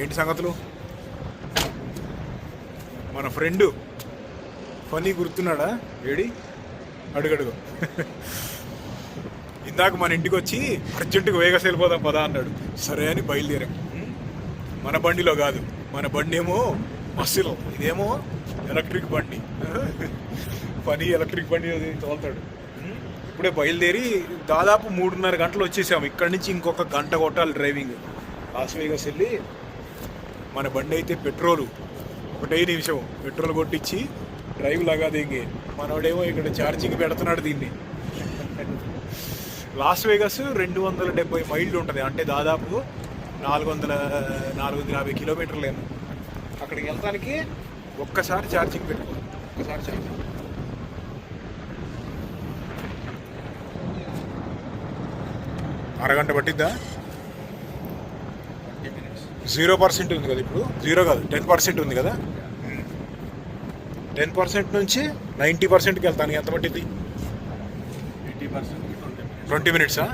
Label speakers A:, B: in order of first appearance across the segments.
A: ఏంటి సంగతులు? మన ఫ్రెండు ఫనీ గుర్తున్నాడా? ఏడి అడుగడుగు. ఇందాక మన ఇంటికి వచ్చి అర్జెంటుగా వేగస్ వెళ్ళిపోదాం పదా అన్నాడు. సరే అని బయలుదేరాం. మన బండిలో కాదు, మన బండి ఏమో బస్సులో, ఇదేమో ఎలక్ట్రిక్ బండి. ఫనీ ఎలక్ట్రిక్ బండి తోలుతాడు. ఇప్పుడే బయలుదేరి దాదాపు 3:30 గంటలు వచ్చేసాము. ఇక్కడి నుంచి ఇంకొక గంట కొట్టాలి డ్రైవింగ్. లాస్ వేగస్ వెళ్ళి మన బండి అయితే పెట్రోలు 1 నిమిషం పెట్రోల్ కొట్టించి డ్రైవ్ లాగా దిగి మనోడేమో ఇక్కడ ఛార్జింగ్ పెడుతున్నాడు దీన్ని. లాస్ వేగస్ 270 మైళ్ళు ఉంటుంది, అంటే దాదాపు 450 కిలోమీటర్లేమో. అక్కడికి వెళ్తానికి ఒక్కసారి ఛార్జింగ్ పెట్టుకోవాలి, ఒక్కసారి ఛార్జింగ్. అరగంట పట్టిద్దా? 0% ఉంది కదా ఇప్పుడు, 0 కాదు 10% ఉంది కదా. 10% నుంచి 90%కి వెళ్తాను. ఎంత పట్టింది? 20 మినిట్సా?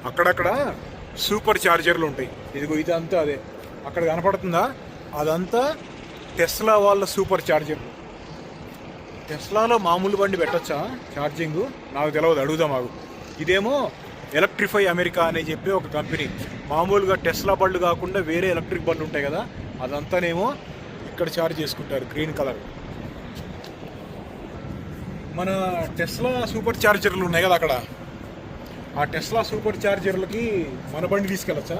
A: అక్కడక్కడ సూపర్ ఛార్జర్లు ఉంటాయి. ఇదిగో ఇదంతా అదే, అక్కడ కనపడుతుందా? అదంతా టెస్లా వాళ్ళ సూపర్ ఛార్జర్లు. టెస్లాలో మామూలు బండి పెట్టచ్చా ఛార్జింగ్? నాకు తెలియదు, అడుగుదాం మాకు. ఇదేమో ఎలక్ట్రిఫై అమెరికా అని చెప్పి ఒక కంపెనీ. మామూలుగా టెస్లా బళ్ళు కాకుండా వేరే ఎలక్ట్రిక్ బండ్లు ఉంటాయి కదా, అదంతానేమో ఇక్కడ ఛార్జ్ చేసుకుంటారు. గ్రీన్ కలర్ మన టెస్లా సూపర్ ఛార్జర్లు ఉన్నాయి కదా అక్కడ. ఆ టెస్లా సూపర్ ఛార్జర్లకి మన బండి తీసుకెళ్ళచ్చా?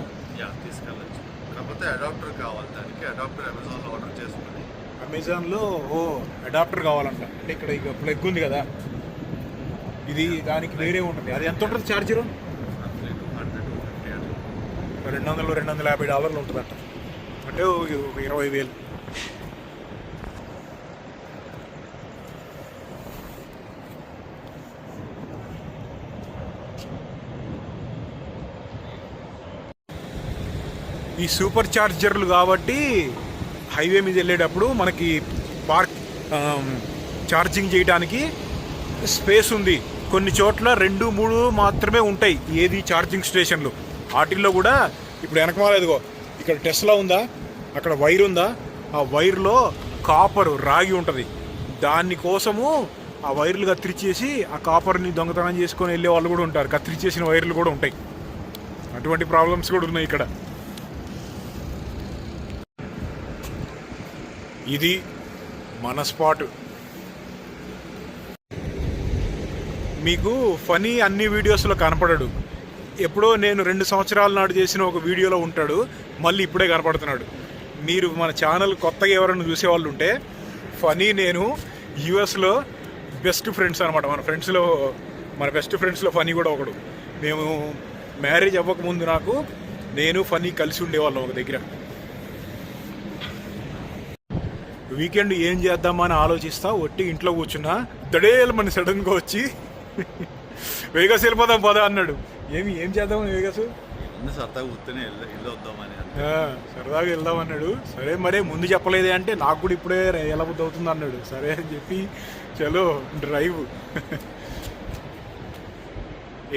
B: తీసుకెళ్ళచ్చు, కాకపోతే అడాప్టర్ కావాలి. దానికి అడాప్టర్ అమెజాన్లో ఆర్డర్ చేసుకుని.
A: అమెజాన్లో అడాప్టర్ కావాలంట. అంటే ఇక్కడ ఇక ప్లగ్ ఉంది కదా, ఇది దానికి వేరే ఉంటుంది. అది ఎంత ఉంటుంది ఛార్జరు? $200-250 ఉంటుందంట. అంటే ఒక 20,000. ఈ సూపర్ ఛార్జర్లు కాబట్టి హైవే మీద వెళ్ళేటప్పుడు మనకి ఛార్జింగ్ చేయడానికి స్పేస్ ఉంది. కొన్ని చోట్ల 2-3 మాత్రమే ఉంటాయి ఏది ఛార్జింగ్ స్టేషన్లు. వాటిల్లో కూడా ఇప్పుడు వెనకమాల ఎదుగో, ఇక్కడ టెస్లా ఉందా, అక్కడ వైర్ ఉందా, ఆ వైర్లో కాపర్ రాగి ఉంటుంది. దానికోసము ఆ వైర్లు కత్తిరించేసి ఆ కాపర్ని దొంగతనం చేసుకొని వెళ్ళే వాళ్ళు కూడా ఉంటారు. కత్తిరించేసిన వైర్లు కూడా ఉంటాయి. అటువంటి ప్రాబ్లమ్స్ కూడా ఉన్నాయి ఇక్కడ. ఇది మన స్పాట్. మీకు ఫనీ అన్ని వీడియోస్లో కనపడడు. ఎప్పుడో నేను 2 సంవత్సరాల నాడు చేసిన ఒక వీడియోలో ఉంటాడు, మళ్ళీ ఇప్పుడే కనపడుతున్నాడు. మీరు మన ఛానల్ కొత్తగా ఎవరైనా చూసేవాళ్ళు ఉంటే, ఫనీ నేను యూఎస్లో బెస్ట్ ఫ్రెండ్స్ అనమాట. మన బెస్ట్ ఫ్రెండ్స్లో ఫనీ కూడా ఒకడు. మేము మ్యారేజ్ అవ్వకముందు నేను ఫనీ కలిసి ఉండేవాళ్ళం ఒక దగ్గర. వీకెండ్ ఏం చేద్దామని ఆలోచిస్తా ఒట్టి ఇంట్లో కూర్చున్నా. దడేలమని సడన్గా వచ్చి వేగస్ వెళ్ళిపోదాం పదా అన్నాడు. ఏం చేద్దామని వేగస్? సరదాగా వెళ్దామన్నాడు. సరే మరే ముందు చెప్పలేదే అంటే, నాకు కూడా ఇప్పుడే ఎలా బుద్ధి అవుతుంది అన్నాడు. సరే అని చెప్పి చలో డ్రైవ్.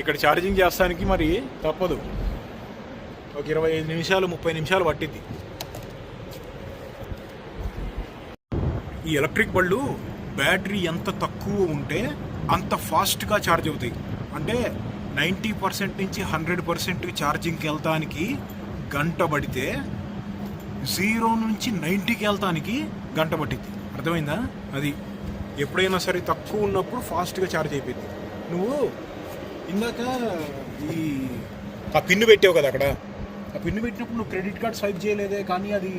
A: ఇక్కడ ఛార్జింగ్ చేస్తానికి మరి తప్పదు, ఒక 25 నిమిషాలు 30 నిమిషాలు పట్టిద్ది. ఈ ఎలక్ట్రిక్ బళ్ళు బ్యాటరీ ఎంత తక్కువ ఉంటే అంత ఫాస్ట్గా ఛార్జ్ అవుతాయి. అంటే 90% నుంచి 100% ఛార్జింగ్కి వెళ్తానికి గంట పడితే 0 నుంచి 90కి వెళ్తానికి గంట పట్టింది. అర్థమైందా? అది ఎప్పుడైనా సరే తక్కువ ఉన్నప్పుడు ఫాస్ట్గా ఛార్జ్ అయిపోయింది. నువ్వు ఇందాక ఆ పిన్ను పెట్టావు కదా అక్కడ, ఆ పిన్ను పెట్టినప్పుడు నువ్వు క్రెడిట్ కార్డ్ స్వైప్ చేయలేదే, కానీ అది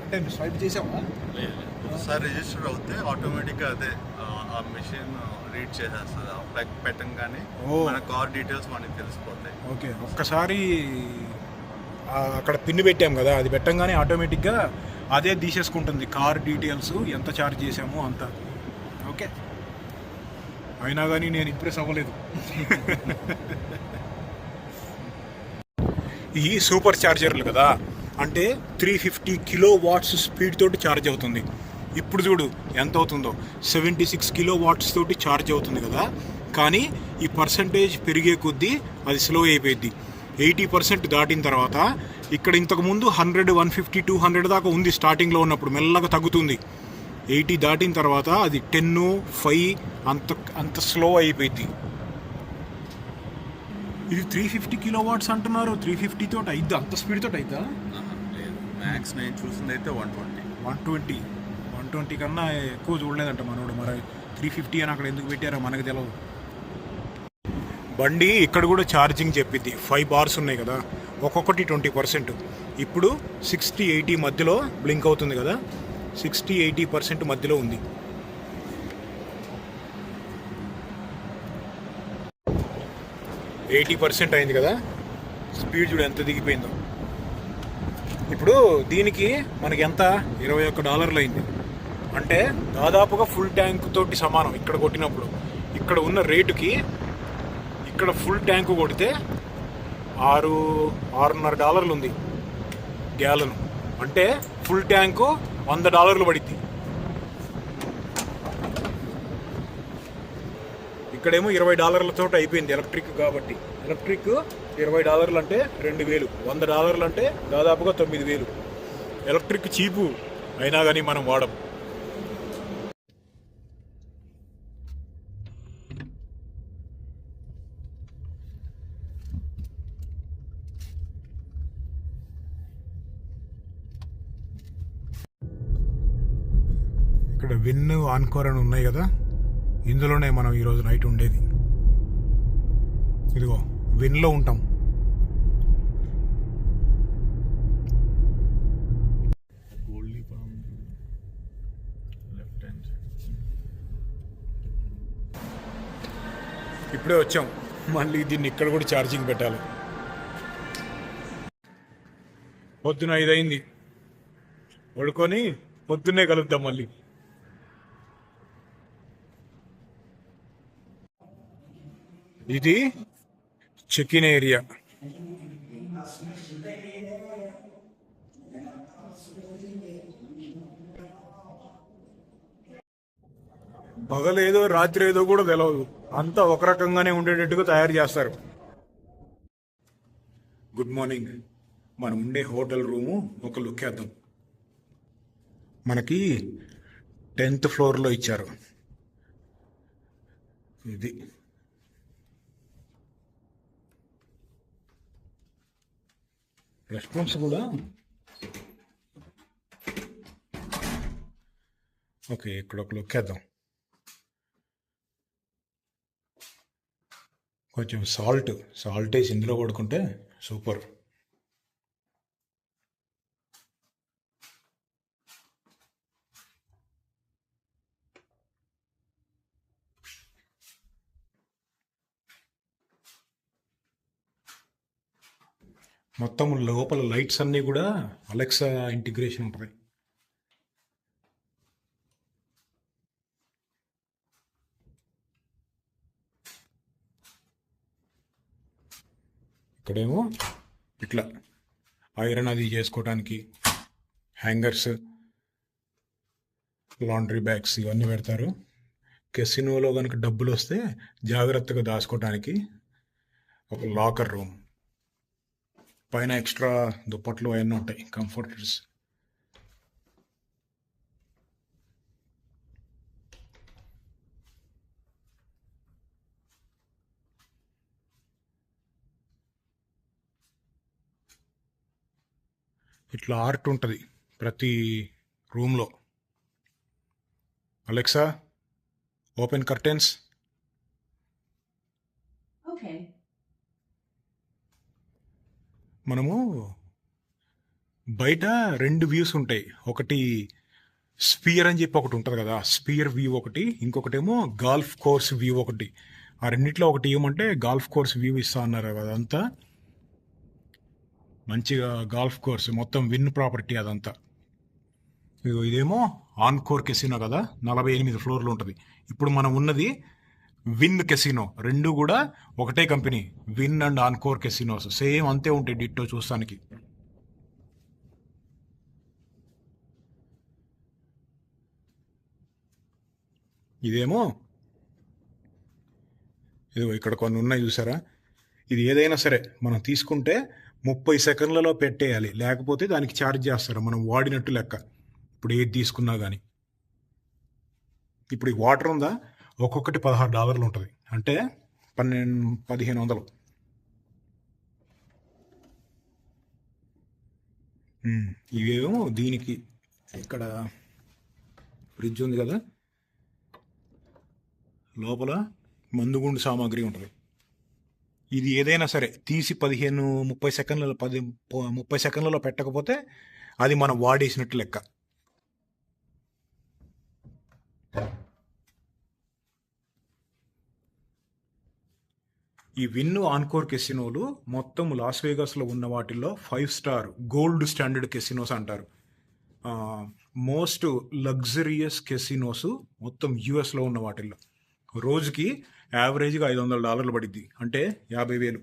A: అంటే స్వైప్ చేసావా?
B: ఒకసారి రిజిస్టర్ అవుతే ఆటోమేటిక్గా అదే ఆ మెషిన్ రీడ్ చేసేస్తుంది. ప్లగ్ పెట్టంగానే మన కార్ డీటెయిల్స్ మనకి తెలిసిపోతాయి.
A: ఓకే, ఒక్కసారి అక్కడ పిన్ పెట్టాం కదా, అది పెట్టంగానే ఆటోమేటిక్గా అదే తీసేసుకుంటుంది కార్ డీటెయిల్స్, ఎంత ఛార్జ్ చేసామో అంత. ఓకే, అయినా కానీ నేను ఇంప్రెస్ అవ్వలేదు. ఈ సూపర్ ఛార్జర్లు కదా, అంటే 350 కిలోవాట్స్ స్పీడ్ తోటి ఛార్జ్ అవుతుంది. ఇప్పుడు చూడు ఎంత అవుతుందో, 76 కిలోవాట్స్ తోటి ఛార్జ్ అవుతుంది కదా. కానీ ఈ పర్సంటేజ్ పెరిగే కొద్దీ అది స్లో అయిపోయింది. 80% దాటిన తర్వాత ఇక్కడ ఇంతకుముందు 100, 150, 200 దాకా ఉంది స్టార్టింగ్లో ఉన్నప్పుడు, మెల్లగా తగ్గుతుంది. 80 దాటిన తర్వాత అది 10, 5 అంత స్లో అయిపోయింది. ఇది 350 కిలోవాట్స్ అంటున్నారు. 350 తోటి అయిద్దా? అంత స్పీడ్ తోటి అయిద్దా?
B: లేదు, మ్యాక్స్ నేను చూసింది అయితే 120.
A: 120 కన్నా ఎక్కువ చూడలేదంట మనోడు. మరి 350 అని అక్కడ ఎందుకు పెట్టారో మనకు తెలియదు. బండి ఇక్కడ కూడా ఛార్జింగ్ చెప్పింది. 5 bars ఉన్నాయి కదా, ఒక్కొక్కటి 20%. ఇప్పుడు 60-80 మధ్యలో బ్లింక్ అవుతుంది కదా, 60-80% మధ్యలో ఉంది. %80 అయింది కదా, స్పీడ్ చూడు ఎంత దిగిపోయిందో. ఇప్పుడు దీనికి మనకి ఎంత, $21 అయింది. అంటే దాదాపుగా ఫుల్ ట్యాంక్ తోటి సమానం. ఇక్కడ కొట్టినప్పుడు ఇక్కడ ఉన్న రేటుకి ఇక్కడ ఫుల్ ట్యాంకు కొడితే $6.5 ఉంది గ్యాలను. అంటే ఫుల్ ట్యాంకు $100 పడిద్ది. ఇక్కడేమో $20 తోటి అయిపోయింది ఎలక్ట్రిక్ కాబట్టి. ఎలక్ట్రిక్ $20 అంటే 2000, $100 అంటే దాదాపుగా 9000. ఎలక్ట్రిక్ చీపు అయినా కానీ మనం వాడం. ఇక్కడ విన్, ఆన్కోర్ అని ఉన్నాయి కదా, ఇందులోనే మనం ఈరోజు నైట్ ఉండేది. ఇదిగో విన్లో ఉంటాం. ఇప్పుడే వచ్చాం, మళ్ళీ దీన్ని ఇక్కడ కూడా ఛార్జింగ్ పెట్టాలి. పొద్దున 5 అయింది, పడుకొని పొద్దున్నే కలుద్దాం మళ్ళీ. ఇది చెక్ ఇన్ ఏరియా. పగలేదో రాత్రి ఏదో కూడా తెలియదు, అంతా ఒక రకంగానే ఉండేటట్టుగా తయారు చేస్తారు. Good morning. మనం ఉండే హోటల్ రూము ఒక లుక్ వేద్దాం. మనకి 10th ఫ్లోర్లో ఇచ్చారు. ఇది రెస్పాన్స్ కూడా ఓకే. ఇక్కడ ఒక లుక్ వేద్దాం. కొంచెం సాల్ట్ వేసి ఇందులో పడుకుంటే సూపర్. మొత్తం లోపల లైట్స్ అన్నీ కూడా అలెక్సా ఇంటిగ్రేషన్ ఉంటుంది. ఇక్కడేమో ఇట్లా ఐరన్ అది చేసుకోవడానికి హ్యాంగర్స్, లాండ్రీ బ్యాగ్స్ ఇవన్నీ పెడతారు. కెసినోలో కనుక డబ్బులు వస్తే జాగ్రత్తగా దాచుకోవడానికి ఒక లాకర్ రూమ్. పైన ఎక్స్ట్రా దుప్పట్లు అవన్నీ ఉంటాయి, కంఫర్టర్స్. ఇట్లా ఆర్ట్ ఉంటుంది ప్రతి రూమ్లో. Alexa, open curtains. మనము బయట 2 వ్యూస్ ఉంటాయి. ఒకటి స్పియర్ అని చెప్పి ఒకటి ఉంటుంది కదా, స్పియర్ వ్యూ ఒకటి, ఇంకొకటేమో గాల్ఫ్ కోర్స్ వ్యూ ఒకటి. ఆ రెండిట్లో ఒకటి ఏమంటే గాల్ఫ్ కోర్స్ వ్యూ ఇస్తా అన్నారు. అదంతా మంచిగా గాల్ఫ్ కోర్స్ మొత్తం విన్ ప్రాపర్టీ అదంతా. ఇదేమో ఆన్కోర్ కెసినో కదా, 48 ఫ్లోర్లు ఉంటుంది. ఇప్పుడు మనం ఉన్నది విన్ కెసినో. రెండు కూడా ఒకటే company, Wynn and Encore casinos. Same అంతే ఉంటాయి డిట్టో చూస్తానికి. ఇదేమో ఇదిగో ఇక్కడ కొన్ని ఉన్నాయి చూసారా, ఇది ఏదైనా సరే మనం తీసుకుంటే 30 సెకండ్లలో పెట్టేయాలి, లేకపోతే దానికి ఛార్జ్ చేస్తారు మనం వాడినట్టు లెక్క. ఇప్పుడు ఏది తీసుకున్నా కానీ ఇప్పుడు ఈ వాటర్ ఉందా, ఒక్కొక్కటి $16 ఉంటుంది, అంటే 1500. ఇవేమో దీనికి ఇక్కడ ఫ్రిడ్జ్ ఉంది కదా, లోపల మందుగుండు సామాగ్రి ఉంటుంది. ఇది ఏదైనా సరే తీసి 30 సెకండ్లలో 30 సెకండ్లలో పెట్టకపోతే అది మనం వాడేసినట్టు లెక్క. ఈ విన్ను ఆన్కోర్ కెసినోలు మొత్తం లాస్ వేగాస్లో ఉన్న వాటిల్లో 5 స్టార్ గోల్డ్ స్టాండర్డ్ కెసినోస్ అంటారు. మోస్ట్ లగ్జరియస్ కెసినోస్ మొత్తం యూఎస్లో ఉన్న వాటిల్లో. రోజుకి యావరేజ్గా $500 పడిద్ది, అంటే 50,000,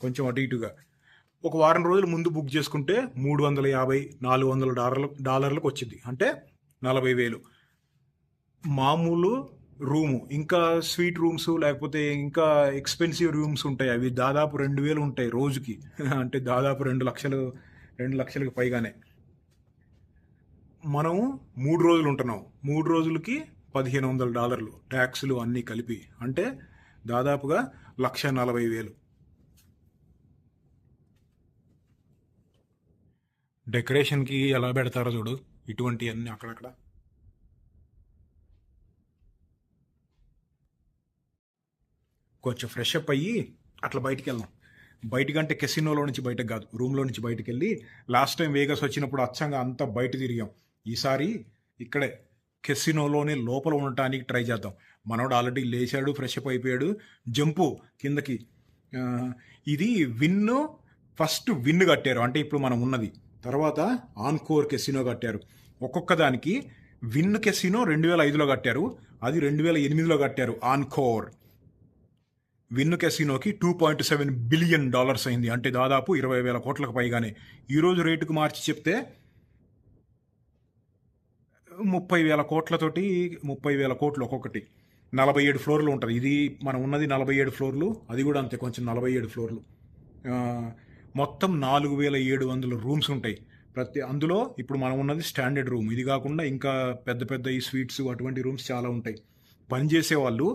A: కొంచెం అటు ఇటుగా. ఒక వారం రోజులు ముందు బుక్ చేసుకుంటే $350-400 వచ్చింది, అంటే 40,000. మామూలు రూము, ఇంకా స్వీట్ రూమ్స్ లేకపోతే ఇంకా ఎక్స్పెన్సివ్ రూమ్స్ ఉంటాయి, అవి దాదాపు 2,000 ఉంటాయి రోజుకి. అంటే దాదాపు 2 లక్షలకు పైగానే. మనం 3 రోజులు ఉంటున్నాం, 3 రోజులకి $1,500 ట్యాక్సులు అన్నీ కలిపి, అంటే దాదాపుగా 1,40,000. డెకరేషన్కి ఎలా పెడతారో చూడు, ఇటువంటి అన్నీ అక్కడక్కడ. కొంచెం ఫ్రెష్ అప్ అయ్యి అట్లా బయటికి వెళ్దాం. బయటకంటే కెసినోలో నుంచి బయటకు కాదు, రూమ్లో నుంచి బయటకు వెళ్ళి. లాస్ట్ టైం వేగస్ వచ్చినప్పుడు అచ్చంగా అంతా బయట తిరిగాం, ఈసారి ఇక్కడే కెసినోలోనే లోపల ఉండటానికి ట్రై చేద్దాం. మనోడు ఆల్రెడీ లేచాడు, ఫ్రెష్ అప్ అయిపోయాడు, జంపు కిందకి. ఇది విన్ను, ఫస్ట్ విన్ను కట్టారు, అంటే ఇప్పుడు మనం ఉన్నది. తర్వాత ఆన్కోర్ కెసినో కట్టారు. ఒక్కొక్క దానికి విన్ కెసినో 2005లో కట్టారు, అది 2008లో కట్టారు ఆన్కోర్. విన్ను కెసినోకి $2.7 బిలియన్ అయింది, అంటే దాదాపు 20,000 కోట్లకు పైగానే. ఈరోజు రేటుకు మార్చి చెప్తే 30,000 కోట్లతోటి, 30,000 కోట్లు ఒక్కొక్కటి. 47 ఫ్లోర్లు ఉంటుంది. ఇది మనం ఉన్నది 47 ఫ్లోర్లు, అది కూడా అంతే, కొంచెం 47 ఫ్లోర్లు. మొత్తం 4,700 రూమ్స్ ఉంటాయి. అందులో ఇప్పుడు మనం ఉన్నది స్టాండర్డ్ రూమ్, ఇది కాకుండా ఇంకా పెద్ద పెద్ద ఈ స్వీట్స్ అటువంటి రూమ్స్ చాలా ఉంటాయి. పనిచేసే వాళ్ళు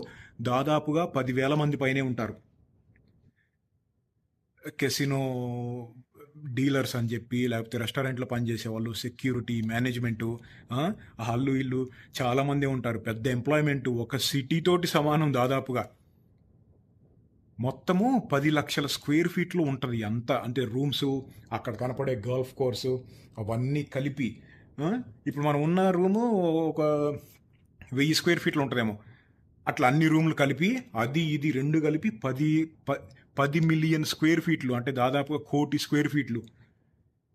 A: దాదాపుగా 10,000 మంది పైనే ఉంటారు. కెసినో డీలర్స్ అని చెప్పి, లేకపోతే రెస్టారెంట్లో పనిచేసే వాళ్ళు, సెక్యూరిటీ, మేనేజ్మెంటు, వాళ్ళు వీళ్ళు చాలామంది ఉంటారు. పెద్ద ఎంప్లాయ్మెంటు, ఒక సిటీతోటి సమానం దాదాపుగా. మొత్తము 10 లక్షల స్క్వేర్ ఫీట్లు ఉంటుంది అంతా, అంటే రూమ్స్, అక్కడ కనపడే గోల్ఫ్ కోర్సు, అవన్నీ కలిపి. ఇప్పుడు మనం ఉన్న రూము ఒక 1000 స్క్వేర్ ఫీట్లు ఉంటుందేమో, అట్లా అన్ని రూమ్లు కలిపి, అది ఇది రెండు కలిపి 10 మిలియన్ స్క్వేర్ ఫీట్లు, అంటే దాదాపుగా 1,000,000 స్క్వేర్ ఫీట్లు.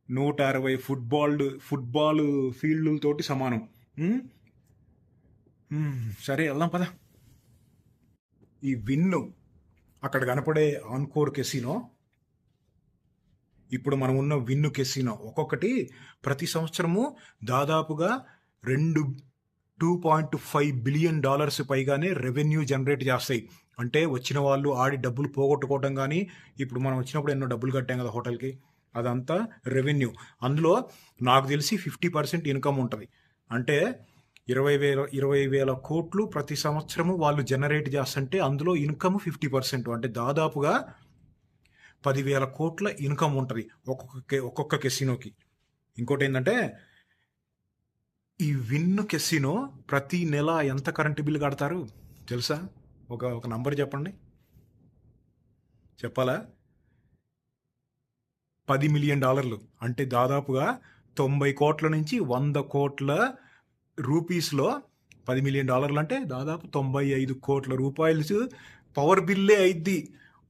A: 160 ఫుట్బాల్ ఫీల్డ్లతోటి సమానం. సరే వెళ్దాం పద. ఈ విన్ను అక్కడ కనపడే ఆన్కోర్ కెసినో, ఇప్పుడు మనం ఉన్న విన్ను కెసినో, ఒక్కొక్కటి ప్రతి సంవత్సరము దాదాపుగా $2.5 బిలియన్ పైగానే రెవెన్యూ జనరేట్ చేస్తాయి. అంటే వచ్చిన వాళ్ళు ఆడి డబ్బులు పోగొట్టుకోవటం కానీ, ఇప్పుడు మనం వచ్చినప్పుడు ఎన్నో డబ్బులు కట్టాం కదా హోటల్కి, అదంతా రెవెన్యూ. అందులో నాకు తెలిసి 50% ఇన్కమ్ ఉంటుంది. అంటే 20,000 కోట్లు ప్రతి సంవత్సరము వాళ్ళు జనరేట్ చేస్తుంటే అందులో ఇన్కమ్ 50%, అంటే దాదాపుగా 10,000 కోట్ల ఇన్కమ్ ఉంటుంది ఒక్కొక్క కెసినోకి. ఇంకోటి ఏంటంటే, ఈ విన్ను కెసినో ప్రతి నెల ఎంత కరెంటు బిల్లు కడతారు తెలుసా? ఒక నంబర్ చెప్పండి. చెప్పాలా? $10 మిలియన్, అంటే దాదాపుగా 90 కోట్ల నుంచి 100 కోట్ల రూపీస్లో. $10 మిలియన్ అంటే దాదాపు 95 కోట్ల రూపాయలు పవర్ బిల్లే అయిద్ది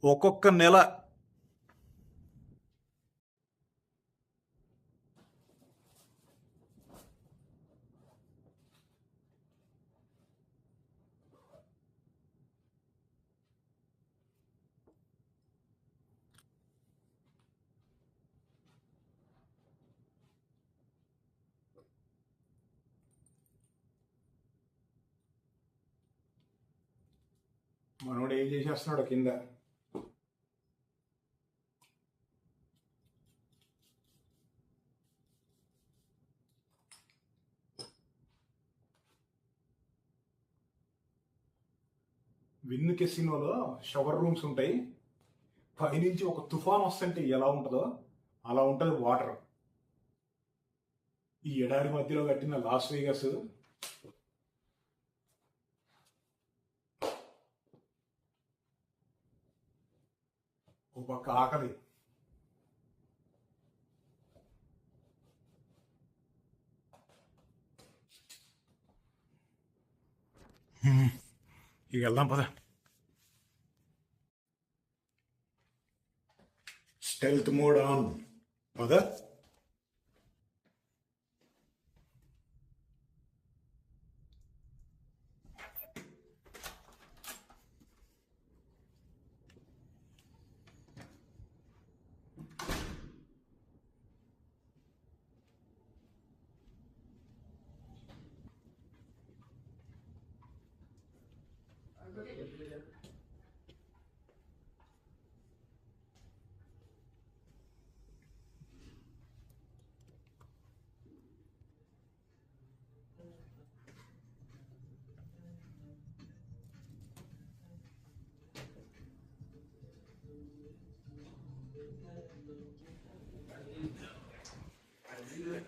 A: ఒక్కొక్క నెల. మనోడు ఏం చేసేస్తున్నాడు కింద. విన్ కెసినోలో షవర్ రూమ్స్ ఉంటాయి. పైనుంచి ఒక తుఫాన్ వస్తుంటే ఎలా ఉంటుందో అలా ఉంటుంది వాటర్. ఈ ఎడారి మధ్యలో కట్టిన లాస్ వేగస్ ఒక పక్క ఆకలి, ఇక వెళ్దాం పద. స్టెల్త్ మోడ్ ఆన్ పద.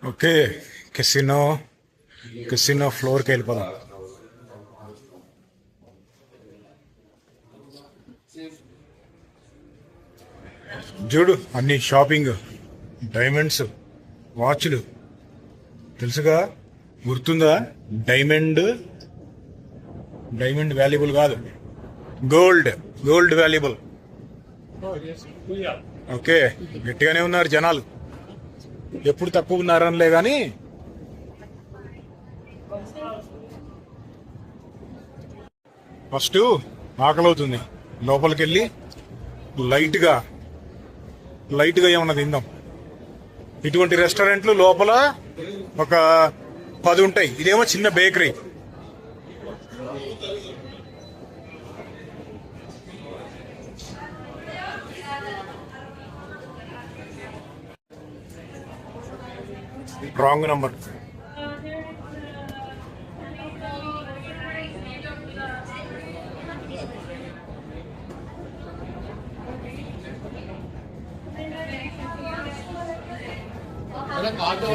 A: ఓకే, కెసినో ఫ్లోర్కి వెళ్ళిపోదాం. చూడు అన్ని షాపింగ్, డైమండ్స్, వాచ్లు. తెలుసుగా, గుర్తుందా? డైమండ్ వాల్యుబుల్ కాదు, గోల్డ్ వాల్యుబుల్. ఓకే, గట్టిగానే ఉన్నారు జనాలు. ఎప్పుడు తక్కువ ఉన్నారనిలే కానీ ఫస్ట్ ఆకలి అవుతుంది. లోపలికి వెళ్ళి లైట్గా ఏమన్నా తిందాం. ఇటువంటి రెస్టారెంట్లు లోపల ఒక 10 ఉంటాయి. ఇదేమో చిన్న bakery. Wrong number.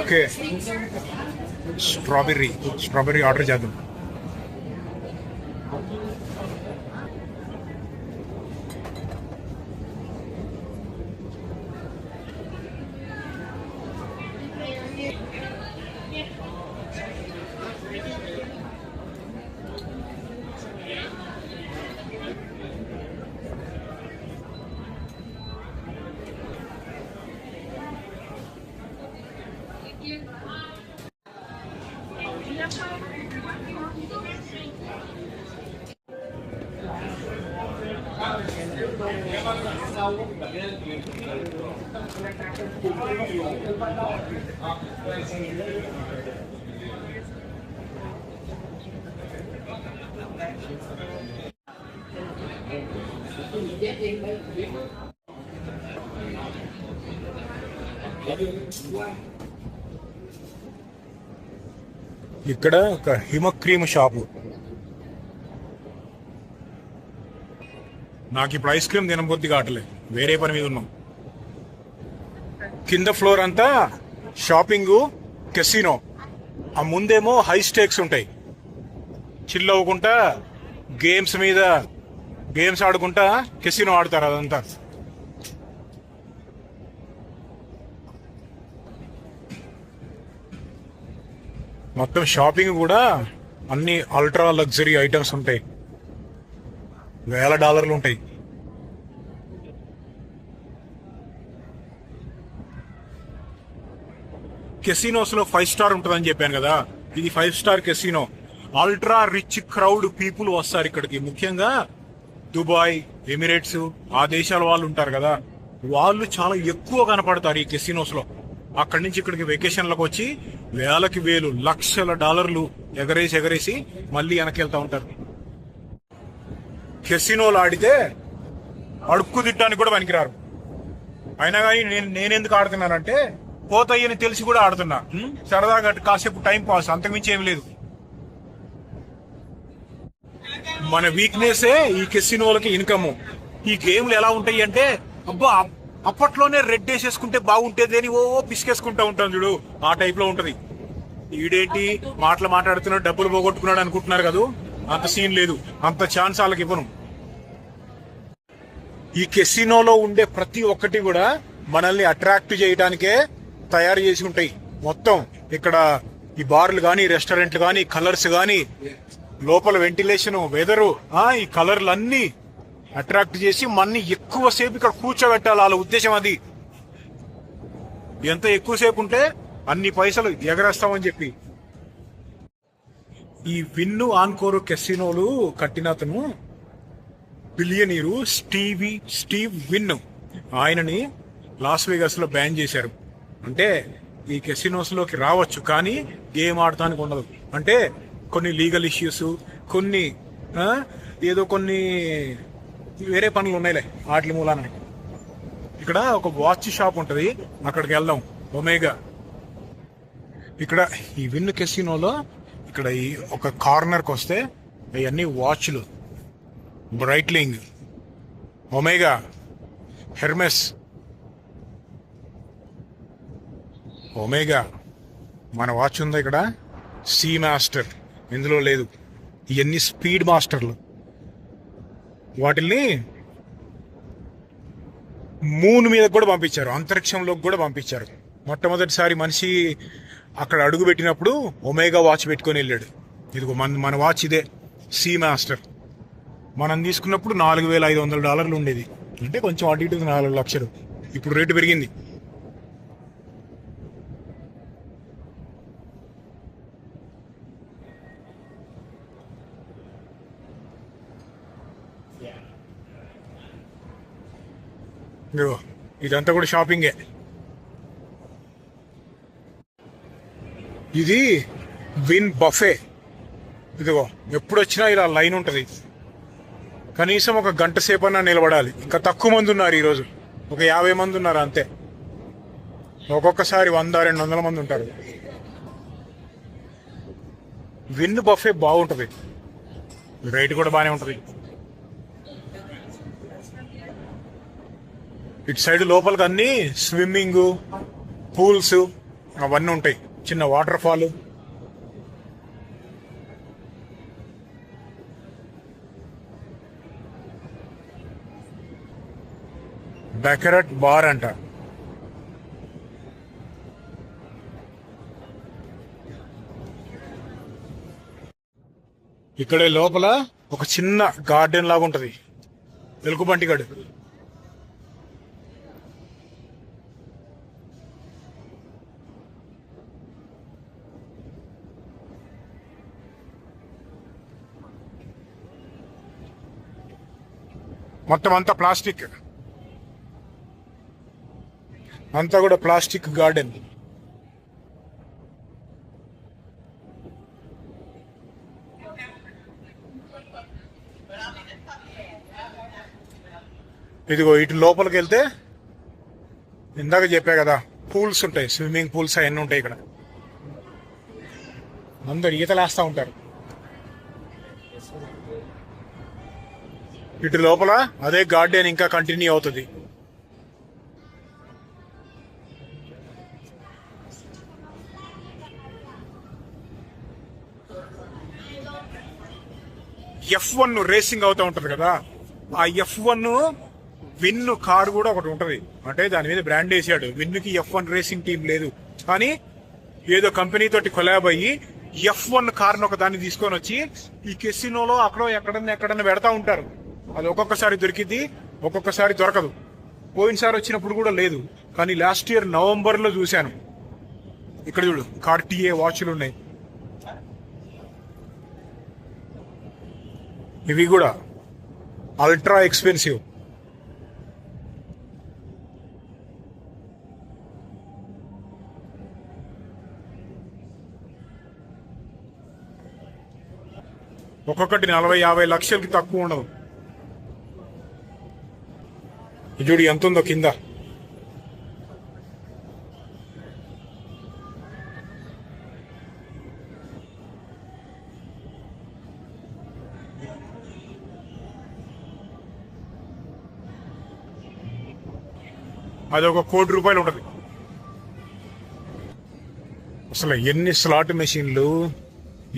A: Okay, strawberry order చేద్దాం. ఇక్కడ ఒక హిమక్రీమ్ షాపు. నాకు ఇప్పుడు ఐస్ క్రీమ్ తినబుద్ధి కావట్లేదు, వేరే పని మీద ఉన్నాం. కింద ఫ్లోర్ అంతా షాపింగ్, కెసినో. ఆ ముందేమో హై స్టేక్స్ ఉంటాయి. చిల్ అవ్వకుండా గేమ్స్ ఆడుకుంటా కెసినో ఆడతారు. అదంతా మొత్తం షాపింగ్ కూడా అన్ని అల్ట్రా లగ్జరీ ఐటమ్స్ ఉంటాయి. $1000 ఉంటాయి. కెసినోస్ లో 5 స్టార్ ఉంటుందని చెప్పాను కదా, ఇది 5 star casino. Ultra rich crowd people వస్తారు ఇక్కడికి. ముఖ్యంగా దుబాయ్, ఎమిరేట్స్ ఆ దేశాల వాళ్ళు ఉంటారు కదా, వాళ్ళు చాలా ఎక్కువ కనపడతారు ఈ కెసినోస్ లో. అక్కడి నుంచి ఇక్కడికి వెకేషన్లకు వచ్చి వేలకి వేలు, లక్షల డాలర్లు ఎగరేసి మళ్ళీ వెనక్కి వెళ్తా ఉంటారు. కెసినోలు ఆడితే అడుక్కు తిట్టడానికి కూడా పనికిరారు. అయినా కానీ నేనెందుకు ఆడుతున్నానంటే పోతాయని తెలిసి కూడా ఆడుతున్నా. సరదాగా కాసేపు టైం పాస్, అంతకుమించి ఏమి లేదు. మన వీక్నెసే ఈ కెసినోలకి ఇన్కమ్. ఈ గేమ్లు ఎలా ఉంటాయి అంటే, అబ్బా అప్పట్లోనే రెడ్ వేసేసుకుంటే బాగుంటేది అని ఓ పిసికేసుకుంటా ఉంటాం చూడు, ఆ టైప్ లో ఉంటది. ఈడేంటి మాట్లాడుతున్నాడు, డబ్బులు పోగొట్టుకున్నాడు అనుకుంటున్నారు కదా, అంత సీన్ లేదు, అంత ఛాన్స్ వాళ్ళకి ఇవ్వను. ఈ కెసినోలో ఉండే ప్రతి ఒక్కటి కూడా మనల్ని అట్రాక్ట్ చేయడానికే తయారు చేసి ఉంటాయి మొత్తం. ఇక్కడ ఈ బార్లు కానీ, రెస్టారెంట్లు కానీ, కలర్స్ కానీ, లోపల వెంటిలేషన్, వెదరు, ఈ కలర్లు అన్ని అట్రాక్ట్ చేసి మనని ఎక్కువసేపు ఇక్కడ కూర్చోబెట్టాలి, వాళ్ళ ఉద్దేశం అది. ఎంత ఎక్కువసేపు ఉంటే అన్ని పైసలు ఎగరేస్తామని చెప్పి. ఈ విన్ను ఆన్కోరు కెసినోలు కట్టిన అతను బిలియనీరు స్టీవ్ విన్. ఆయనని లాస్ వేగస్ లో బ్యాన్ చేశారు. అంటే ఈ కెసినోస్ లోకి రావచ్చు కానీ గేమ్ ఆడటానికి ఉండదు. అంటే కొన్ని లీగల్ ఇష్యూస్, కొన్ని ఏదో కొన్ని వేరే పనులు ఉన్నాయిలే వాటి మూలాన. ఇక్కడ ఒక వాచ్ షాప్ ఉంటది, అక్కడికి వెళ్దాం. ఒమేగా. ఇక్కడ ఈ విన్ కెసినోలో ఇక్కడ ఈ ఒక కార్నర్కి వస్తే అవన్నీ వాచ్లు, బ్రైట్లింగ్, ఒమేగా, హెర్మెస్, ఒమేగా. మన వాచ్ ఉందా ఇక్కడ, సీ మాస్టర్, ఇందులో లేదు. ఇవన్నీ స్పీడ్ మాస్టర్లు. వాటిల్ని మూన్ మీద కూడా పంపించారు, అంతరిక్షంలోకి కూడా పంపించారు. మొట్టమొదటిసారి మనిషి అక్కడ అడుగు పెట్టినప్పుడు ఒమేగా వాచ్ పెట్టుకొని వెళ్ళాడు. ఇదిగో మన వాచ్ ఇదే, సీ మాస్టర్. మనం తీసుకున్నప్పుడు $4,500 ఉండేది. అంటే కొంచెం అటు ఇటు 4 లక్షలు. ఇప్పుడు రేటు పెరిగింది. ఇదంతా కూడా షాపింగే. ఇది విన్ బఫే. ఇదిగో ఎప్పుడు వచ్చినా ఇలా లైన్ ఉంటుంది. కనీసం ఒక గంట సేపన్నా నిలబడాలి. ఇంకా తక్కువ మంది ఉన్నారు ఈరోజు, ఒక 50 మంది ఉన్నారు అంతే. ఒక్కొక్కసారి 100-200 మంది ఉంటారు. విన్ బఫే బాగుంటుంది, రేటు కూడా బాగానే ఉంటుంది. ఇటు సైడ్ లోపలికి అన్ని స్విమ్మింగ్ పూల్స్ అవన్నీ ఉంటాయి, చిన్న వాటర్ ఫాల్. బెకరట్ బార్ అంట. ఇక్కడే లోపల ఒక చిన్న గార్డెన్ లాగా ఉంటది, ఎలుగుబంటి గడు. మొత్తం అంతా ప్లాస్టిక్, అంతా కూడా ప్లాస్టిక్ గార్డెన్. ఇదిగో ఇటు లోపలికి వెళ్తే ఇందాక చెప్పా కదా, పూల్స్ ఉంటాయి, స్విమ్మింగ్ పూల్స్ అవన్నీ ఉంటాయి. ఇక్కడ అందరు ఈతలేస్తా ఉంటారు. ఇటు లోపల అదే గార్డెన్ ఇంకా కంటిన్యూ అవుతుంది. F1 రేసింగ్ అవుతూ ఉంటది కదా, ఆ F1 విన్ కార్ కూడా ఒకటి ఉంటది. అంటే దాని మీద బ్రాండ్ వేసాడు. విన్కి F1 రేసింగ్ టీం లేదు, కానీ ఏదో కంపెనీ తోటి కొలాబ్ అయ్యి F1 కార్ను ఒక దాన్ని తీసుకొని వచ్చి ఈ కెసినోలో అక్కడో ఎక్కడన్నా పెడతా ఉంటారు. అది ఒక్కొక్కసారి దొరికింది, ఒక్కొక్కసారి దొరకదు. పోయినసారి వచ్చినప్పుడు కూడా లేదు, కానీ లాస్ట్ ఇయర్ నవంబర్లో చూశాను. ఇక్కడ చూడు, కార్టియే వాచ్లు ఉన్నాయి. ఇవి కూడా అల్ట్రా ఎక్స్పెన్సివ్. ఒక్కొక్కటి 40-50 లక్షలకి తక్కువ ఉండదు. చూడు ఎంత ఉందో కింద. అది ఒక ₹1,00,00,000 ఉంటుంది. అసలు ఎన్ని స్లాట్ మెషిన్లు,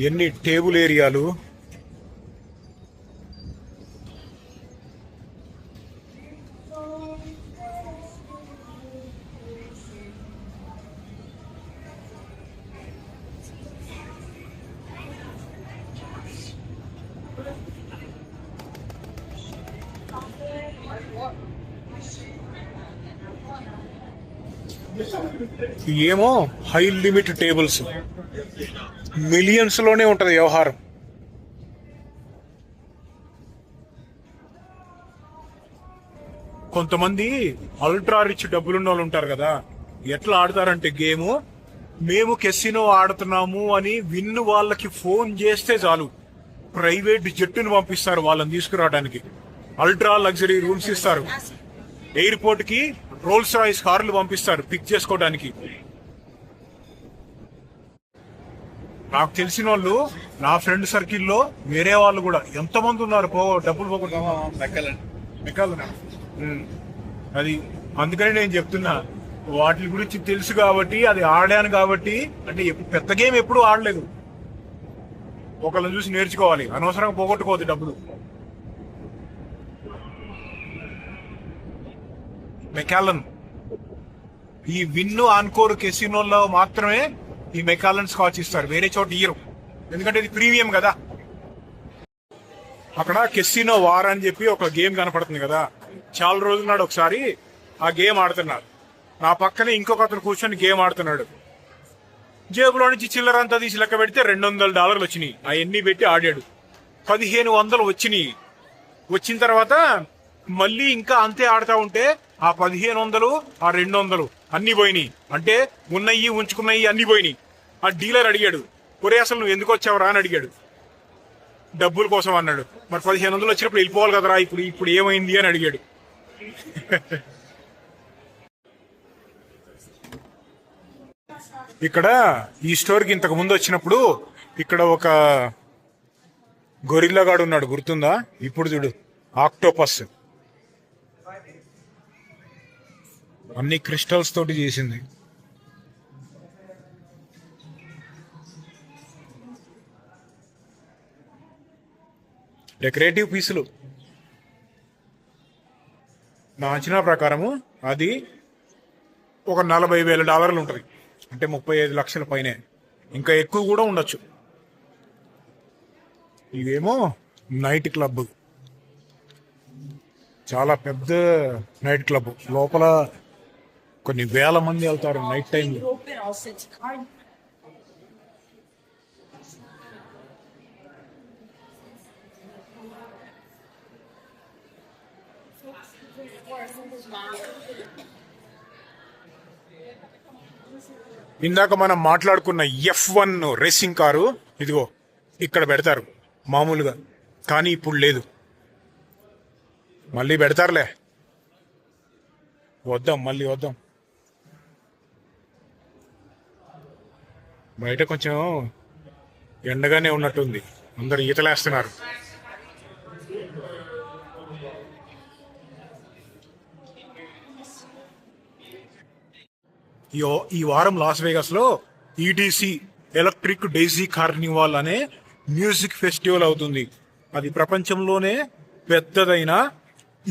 A: ఎన్ని టేబుల్ ఏరియాలు. ఏమో హై లిమిట్ టేబుల్స్, మిలియన్స్ లోనే ఉంటది వ్యవహారం. కొంతమంది అల్ట్రా రిచ్ డబ్బులున్న వాళ్ళు ఉంటారు కదా, ఎట్లా ఆడతారంటే గేమ్, మేము కెసినో ఆడుతున్నాము అని విన్ను వాళ్ళకి ఫోన్ చేస్తే చాలు ప్రైవేట్ జట్టును పంపిస్తారు వాళ్ళని తీసుకురావడానికి. అల్ట్రా లగ్జరీ రూమ్స్ ఇస్తారు, ఎయిర్పోర్ట్ కి రోల్స్ రాయిస్ కార్లు పంపిస్తారు పిక్ చేసుకోవడానికి. నాకు తెలిసిన వాళ్ళు, నా ఫ్రెండ్ సర్కిల్లో వేరే వాళ్ళు కూడా ఎంతమంది ఉన్నారు డబ్బులు అది. అందుకని నేను చెప్తున్నా, వాటి గురించి తెలుసు కాబట్టి, అది ఆడాను కాబట్టి. అంటే పెద్ద గేమ్ ఎప్పుడు ఆడలేదు, ఒకళ్ళని చూసి నేర్చుకోవాలి, అనవసరంగా పోగొట్టుకోవద్దు డబ్బులు. మెకాలన్, ఈ విన్ను ఆన్కోర్ కెసినోల్లో మాత్రమే ఈ మెకాలన్ స్కాచ్ ఇస్తారు, వేరే చోట ఇయ్యరు, ఎందుకంటే ఇది ప్రీమియం కదా. అక్కడ కెసినో వార్ అని చెప్పి ఒక గేమ్ కనపడుతుంది కదా, చాలా రోజుల నాడు ఒకసారి ఆ గేమ్ ఆడుతున్నారు. నా పక్కనే ఇంకొక అతను కూర్చొని గేమ్ ఆడుతున్నాడు. జేబులో నుంచి చిల్లరంతా తీసి లెక్క పెడితే $200 వచ్చినాయి. అవన్నీ పెట్టి ఆడాడు. 1500 వచ్చినాయి. వచ్చిన తర్వాత మళ్ళీ ఇంకా అంతే ఆడుతా ఉంటే ఆ 1500, ఆ 200 అన్ని పోయినాయి. అంటే ఉన్నయి ఉంచుకున్నవి అన్ని పోయినాయి. ఆ డీలర్ అడిగాడు, ఒరే అసలు నువ్వు ఎందుకు వచ్చావురా అని అడిగాడు. డబ్బుల కోసం అన్నాడు. మరి 1500 వచ్చినప్పుడు వెళ్ళిపోవాలి కదరా, ఇప్పుడు ఏమైంది అని అడిగాడు. ఇక్కడ ఈ స్టోర్కి ఇంతకు ముందు వచ్చినప్పుడు ఇక్కడ ఒక గొరిల్లా గాడు ఉన్నాడు, గుర్తుందా? ఇప్పుడు చూడు, ఆక్టోపస్, అన్ని క్రిస్టల్స్ తోటి చేసింది. డెకరేటివ్ పీసులు. నా అంచనా ప్రకారము అది ఒక $40,000 ఉంటుంది, అంటే 35 లక్షల పైనే, ఇంకా ఎక్కువ కూడా ఉండొచ్చు. ఇవేమో నైట్ క్లబ్, చాలా పెద్ద నైట్ క్లబ్. లోపల కొన్ని వేల మంది వెళ్తారు నైట్ టైం. ఇందాక మనం మాట్లాడుకున్న F1 రేసింగ్ కారు ఇదిగో ఇక్కడ పెడతారు మామూలుగా, కానీ ఇప్పుడు లేదు. మళ్ళీ పెడతారులే, మళ్ళీ వద్దాం. బయట కొంచెం ఎండగానే ఉన్నట్టుంది, అందరు ఈతలేస్తున్నారు. ఈ వారం లాస్ వేగాస్ లో EDC ఎలక్ట్రిక్ డైజీ కార్నివాల్ అనే మ్యూజిక్ ఫెస్టివల్ అవుతుంది. అది ప్రపంచంలోనే పెద్దదైన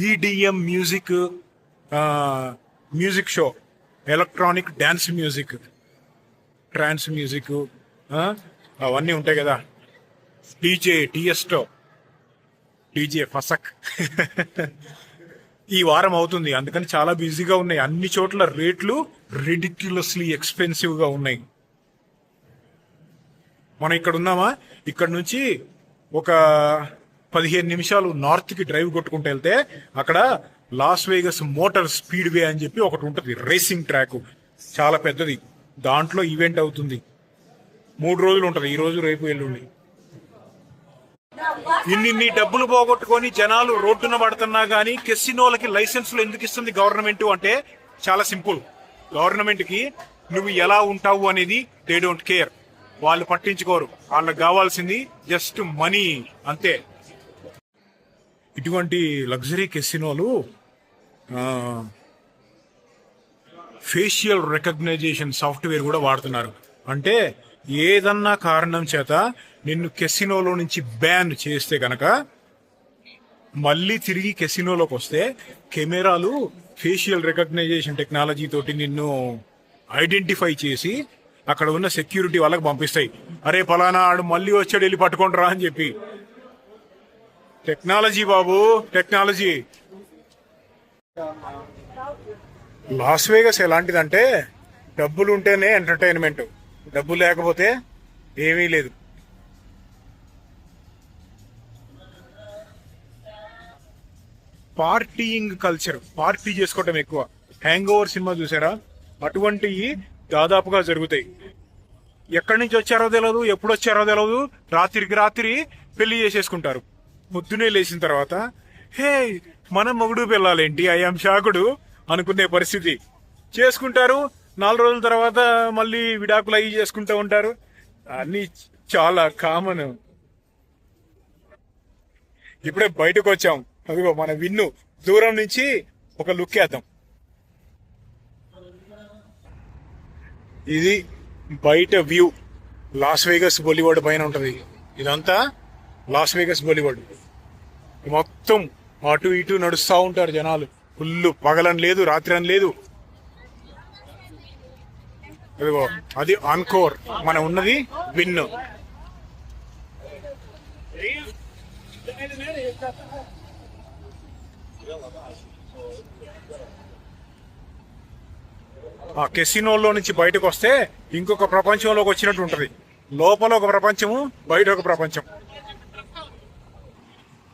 A: EDM music show, electronic dance music, trance music అవన్నీ ఉంటాయి కదా. డీజే ఫసక్ ఈ వారం అవుతుంది, అందుకని చాలా బిజీగా ఉన్నాయి. అన్ని చోట్ల రేట్లు రిడిక్యులస్లీ ఎక్స్పెన్సివ్ గా ఉన్నాయి. మనం ఇక్కడ ఉన్నామా, ఇక్కడ నుంచి ఒక 15 నిమిషాలు నార్త్ కి డ్రైవ్ కొట్టుకుంటూ వెళ్తే అక్కడ లాస్ వేగస్ మోటార్ స్పీడ్ వే అని చెప్పి ఒకటి ఉంటుంది, రేసింగ్ ట్రాక్, చాలా పెద్దది. దాంట్లో ఈవెంట్ అవుతుంది, 3 రోజులు ఉంటుంది, ఈ రోజు రేపు ఎల్లుండి. ఇన్ని డబ్బులు పోగొట్టుకొని జనాలు రోడ్డున పడుతున్నా గానీ కెసినోలకి లైసెన్సులు ఎందుకు ఇస్తుంది గవర్నమెంట్ అంటే చాలా సింపుల్. గవర్నమెంట్ కి నువ్వు ఎలా ఉంటావు అనేది దే డోంట్ కేర్, వాళ్ళు పట్టించుకోరు. వాళ్ళకి కావాల్సింది జస్ట్ మనీ అంతే. ఇటువంటి లగ్జరీ కెసినోలు ఫేషియల్ రికగ్నైజేషన్ సాఫ్ట్వేర్ కూడా వాడుతున్నారు. అంటే ఏదన్నా కారణం చేత నిన్ను కెసినోలో నుంచి బ్యాన్ చేస్తే కనుక మళ్ళీ తిరిగి కెసినోలోకి వస్తే కెమెరాలు ఫేషియల్ రికగ్నైజేషన్ టెక్నాలజీ తోటి నిన్ను ఐడెంటిఫై చేసి అక్కడ ఉన్న సెక్యూరిటీ వాళ్ళకి పంపిస్తాయి. అరే పలానా ఆడు మళ్ళీ వచ్చాడు, వెళ్ళి పట్టుకుంటారా అని చెప్పి. టెక్నాలజీ బాబు, టెక్నాలజీ. లాస్ వేగస్ ఎలాంటిదంటే డబ్బులు ఉంటేనే ఎంటర్టైన్మెంట్, డబ్బు లేకపోతే ఏమీ లేదు. పార్టీయింగ్ కల్చర్, పార్టీ చేసుకోవటం ఎక్కువ. హ్యాంగ్ ఓవర్ సినిమా చూసారా? అటువంటివి దాదాపుగా జరుగుతాయి. ఎక్కడి నుంచి వచ్చారో తెలియదు, ఎప్పుడు వచ్చారో తెలియదు, రాత్రికి రాత్రి పెళ్లి చేసేసుకుంటారు. పొద్దునే లేచిన తర్వాత హే మనం మొగుడు పిల్లాలేంటి ఐఎమ్ షాకుడు అనుకునే పరిస్థితి. చేసుకుంటారు, 4 రోజుల తర్వాత మళ్ళీ విడాకులు అయ్యి చేసుకుంటూ ఉంటారు. అన్ని చాలా కామన్. ఇప్పుడే బయటకు వచ్చాం, అదిగో మన విన్ను. దూరం నుంచి ఒక లుక్ వేద్దాం. ఇది బయట వ్యూ. లాస్ వేగస్ బాలీవుడ్ పైన ఉంటది. ఇదంతా లాస్ వేగస్ బాలీవుడ్. మొత్తం అటు ఇటు నడుస్తూ ఉంటారు జనాలు. ఫుల్ పగలని లేదు, రాత్రి అని లేదు. అదిగో అది ఆన్కోర్, మన ఉన్నది విన్. ఆ కెసినోలో నుంచి బయటకు వస్తే ఇంకొక ప్రపంచంలోకి వచ్చినట్టు ఉంటది. లోపల ఒక ప్రపంచము, బయట ఒక ప్రపంచం.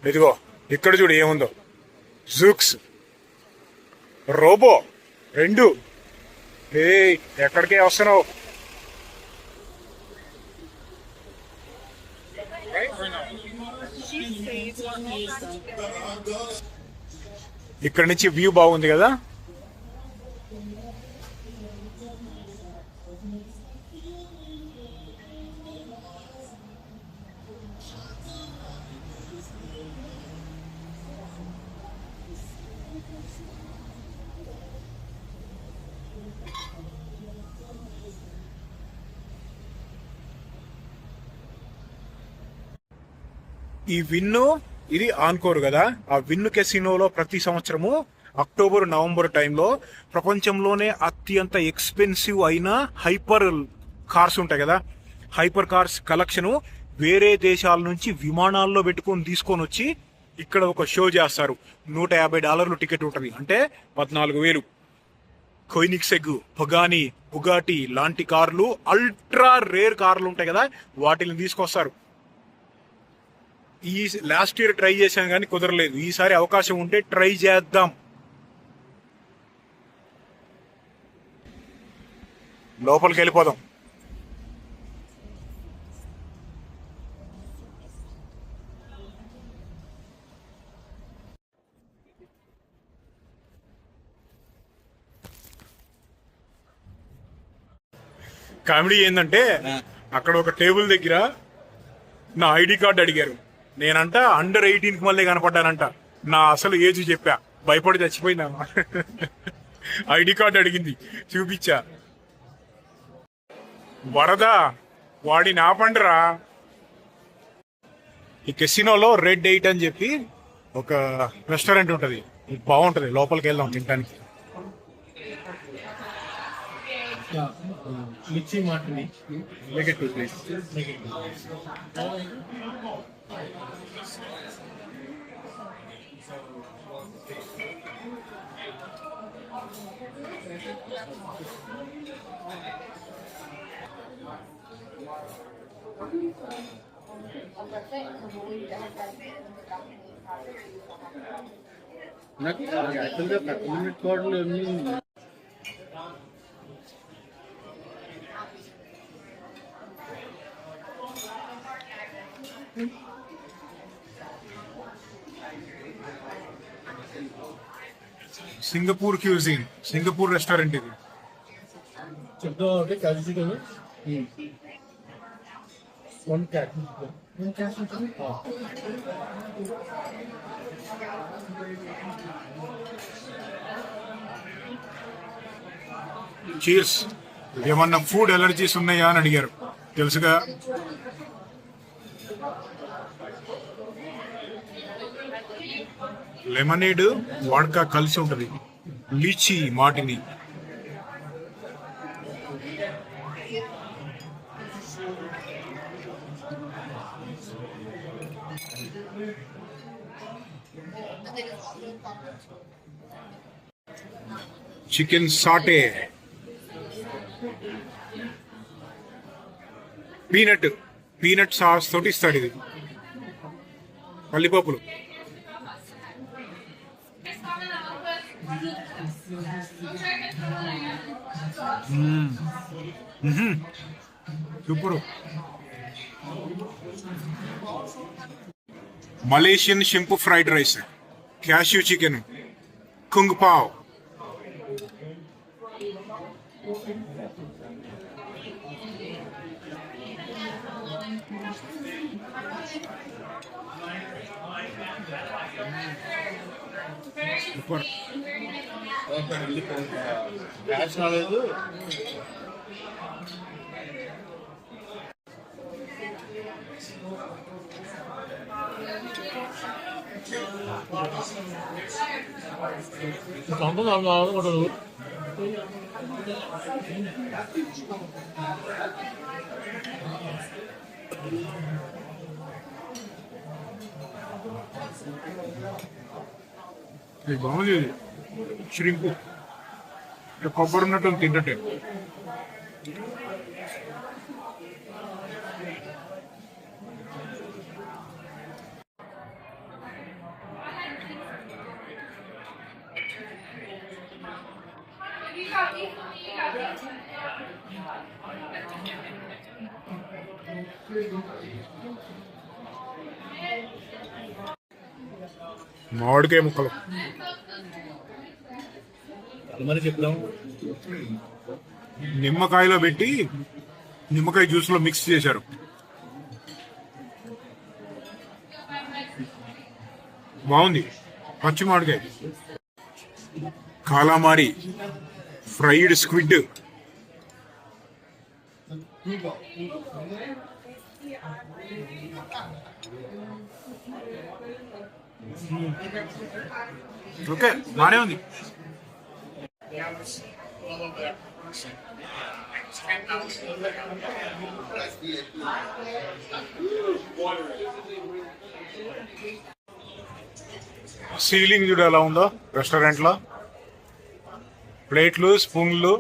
A: ఇదిగో ఇక్కడ చూడు ఏముందో. జూక్స్, రోబో 2. ఎక్కడికే వస్తున్నావు? ఇక్కడ నుంచి వ్యూ బాగుంది కదా. ఈ విన్ను ఇది ఆన్కోర్ కదా. ఆ విన్ను కెసినోలో ప్రతి సంవత్సరము అక్టోబర్ నవంబర్ టైంలో ప్రపంచంలోనే అత్యంత ఎక్స్పెన్సివ్ అయిన హైపర్ కార్స్ ఉంటాయి కదా, హైపర్ కార్స్ కలెక్షన్ వేరే దేశాల నుంచి విమానాల్లో తీసుకొని వచ్చి ఇక్కడ ఒక షో చేస్తారు. $150 టికెట్ ఉంటుంది, అంటే 14,000. కొయినిక్సెగ్, పగాని, బుగాటి లాంటి కార్లు, అల్ట్రా రేర్ కార్లు ఉంటాయి కదా, వాటిని తీసుకొస్తారు. ఈ లాస్ట్ ఇయర్ ట్రై చేశాను కానీ కుదరలేదు. ఈసారి అవకాశం ఉంటే ట్రై చేద్దాం. లోపలికి వెళ్ళిపోదాం. కామెడీ ఏంటంటే అక్కడ ఒక టేబుల్ దగ్గర నా ఐడి కార్డు అడిగారు. నేనంట అండర్ 18కి మళ్ళీ కనపడ్డానంట. నా అసలు ఏజ్ చెప్పా, భయపడి చచ్చిపోయినా. ఐడి కార్డు అడిగింది, చూపించా. వరద వాడిని ఆపండిరా. ఈ కెసినోలో రెడ్ 8 అని చెప్పి ఒక రెస్టారెంట్ ఉంటది, బాగుంటది. లోపలికి వెళ్దాం తినడానికి.
C: మిర్చి మాటని నెగటివ్ ప్లేస్ నాకు యాక్చువల్గా మినిట్ కోడ్లు
A: సింగపూర్ క్యూజిన్, సింగపూర్ రెస్టారెంట్ ఇది.
C: చెప్తా ఉంటే కలిసి వన్ క్యాట్
A: చీర్స్. ఏమన్నా ఫుడ్ ఎలర్జీస్ ఉన్నాయా అని అడిగారు, తెలుసుగా. లెమనేడ్ వాడ్కా కలిసి ఉంటుంది, lychee martini. Chicken satay, peanut sauce తోటి ఇస్తాడు ఇది, పల్లిపప్పులు. Super. Malaysian shrimp fried rice, cashew chicken, kung pao. Super.
C: Cash రాలేదు. సంపద అనుకుంటారు.
A: ఇది బాగుంది. ష్రింపు కొబ్బరి ఉన్నట్టు తింటే. మామిడికాయ ముక్కలు
C: మరి చెప్దాం.
A: నిమ్మకాయలో పెట్టి నిమ్మకాయ జ్యూస్ లో మిక్స్ చేశారు. బాగుంది. పచ్చి మామిడికాయ. కాలామారి, ఫ్రైడ్ స్క్విడ్, ఓకే బానే ఉంది. సీలింగ్ చూడు ఎలా ఉందో రెస్టారెంట్ లో. ప్లేట్లు, స్పూన్లు.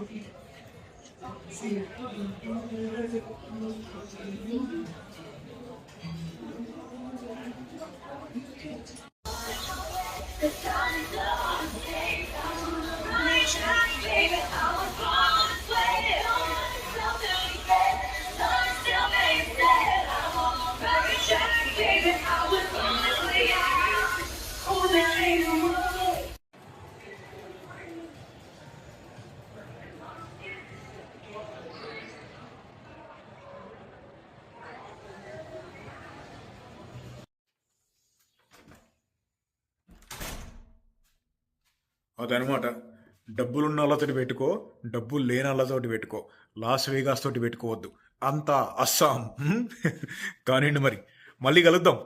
A: అదనమాట. డబ్బులున్న వాళ్ళతోటి పెట్టుకో, డబ్బులు లేని వాళ్ళతోటి పెట్టుకో, లాస్ వేగాస్ తోటి పెట్టుకోవద్దు. అంతా అస్సాం. కానివ్వండి, మరి మళ్ళీ కలుద్దాం.